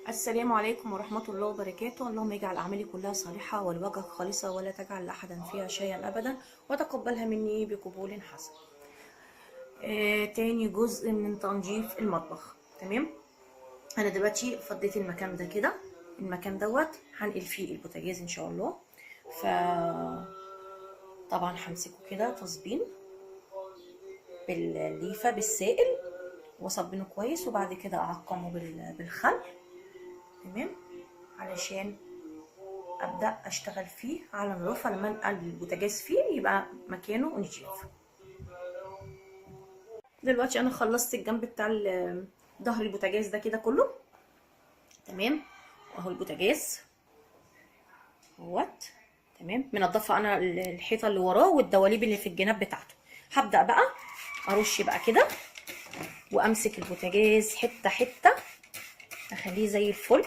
السلام عليكم ورحمة الله وبركاته. اللهم اجعل أعمالي كلها صالحة ولوجهك خالصة ولا تجعل لأحد فيها شيئا أبدا وتقبلها مني بقبول حسن. تاني جزء من تنظيف المطبخ. تمام، أنا دلوقتي فضيت المكان ده كده، المكان دوت هنقل فيه البوتاجاز إن شاء الله. ف طبعا همسكه كده تصبين بالليفة بالسائل وصبنه كويس، وبعد كده أعقمه بالخل. تمام، علشان ابدا اشتغل فيه على نظافه. لما انقل البوتاجاز فيه يبقى مكانه نضيف. دلوقتي انا خلصت الجنب بتاع ظهر البوتاجاز ده كده كله. تمام، اهو البوتاجاز اهوت. تمام، منضفه انا الحيطه اللي وراه والدواليب اللي في الجناب بتاعته. هبدا بقى ارش بقى كده وامسك البوتاجاز حته حته اخليه زي الفل.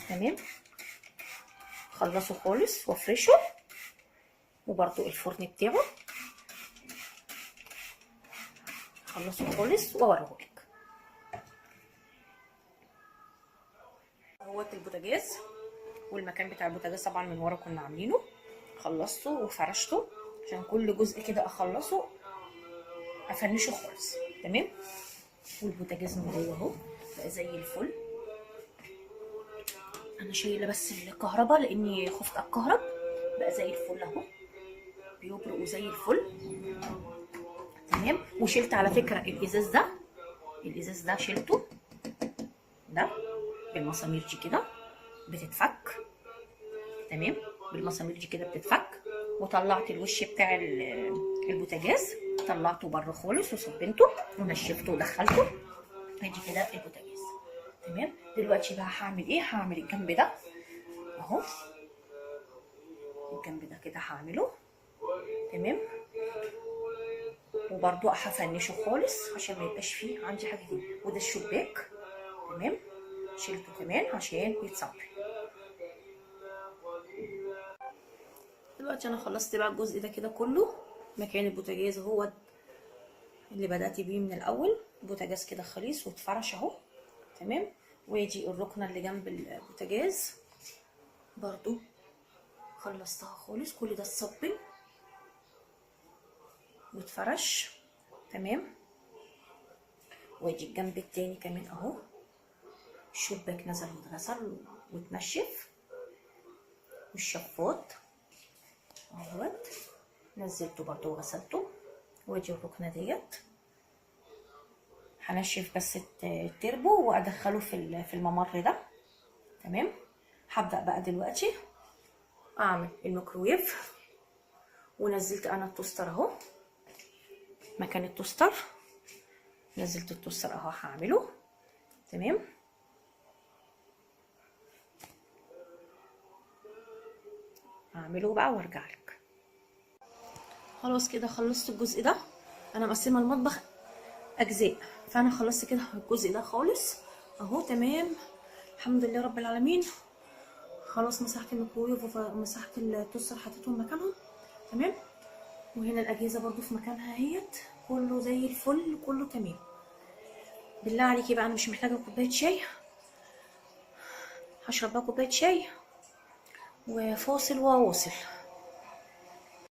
تمام، خلصه خالص وافرشه، وبرده الفرن بتاعه خلصه خالص واوريهولك. اهوت البوتاجاز، والمكان بتاع البوتاجاز طبعا من ورا كنا عاملينه. خلصته وفرشته عشان كل جزء كده اخلصه افنشه خالص. تمام، والبوتاجاز من جوه اهو بقى زي الفل. انا شايله بس الكهرباء لاني خفت اتكهرب. بقى زي الفل اهو، بيبرق وزي الفل. تمام، وشلت على فكره الازاز ده شلته ده بالمسامير دي كده بتتفك. تمام، بالمسامير دي كده بتتفك. وطلعت الوش بتاع البوتاجاز، طلعته بره خالص وصبنته ونشفته ودخلته. ادي كده البوتاجاز. تمام، دلوقتي بقى هعمل ايه؟ هعمل الجنب ده اهو، الجنب ده كده هعمله. تمام، وبرده هفنشه خالص عشان ما يبقاش فيه عندي حاجه كده. وده الشباك. تمام، شيلته كمان عشان يتصبن. دلوقتي انا خلصت بقى الجزء ده كده كله. مكان البوتاجاز هو اللي بدأت بيه من الاول. البوتاجاز كده خليص واتفرش اهو. تمام، وادي الركنه اللي جنب البوتاجاز برضو خلصتها خالص. كل ده اتصبن واتفرش. تمام، وادي الجنب التاني كمان اهو، الشباك نزل واتغسل واتنشف، والشفاط اهوت نزلته برضو وغسلته. وادي الركنه ديت هنشف بس التربو وادخله في الممر ده. تمام، هبدا بقى دلوقتي اعمل الميكرويف. ونزلت انا التوستر اهو مكان التوستر، نزلت التوستر اهو هعمله. تمام، هعمله بقى وارجع لك. خلاص كده خلصت الجزء ده. انا مقسمه المطبخ اجزاء، فانا خلصت كده الجزء ده خالص اهو. تمام، الحمد لله رب العالمين. خلاص مسحت الميكرويف ومسحت التوستر حطيتهم مكانهم. تمام، وهنا الاجهزه برضو في مكانها اهيت، كله زي الفل كله تمام. بالله عليكي بقى انا مش محتاجه كوبايه شاي، هشرب بقى كوبايه شاي وفاصل وواصل.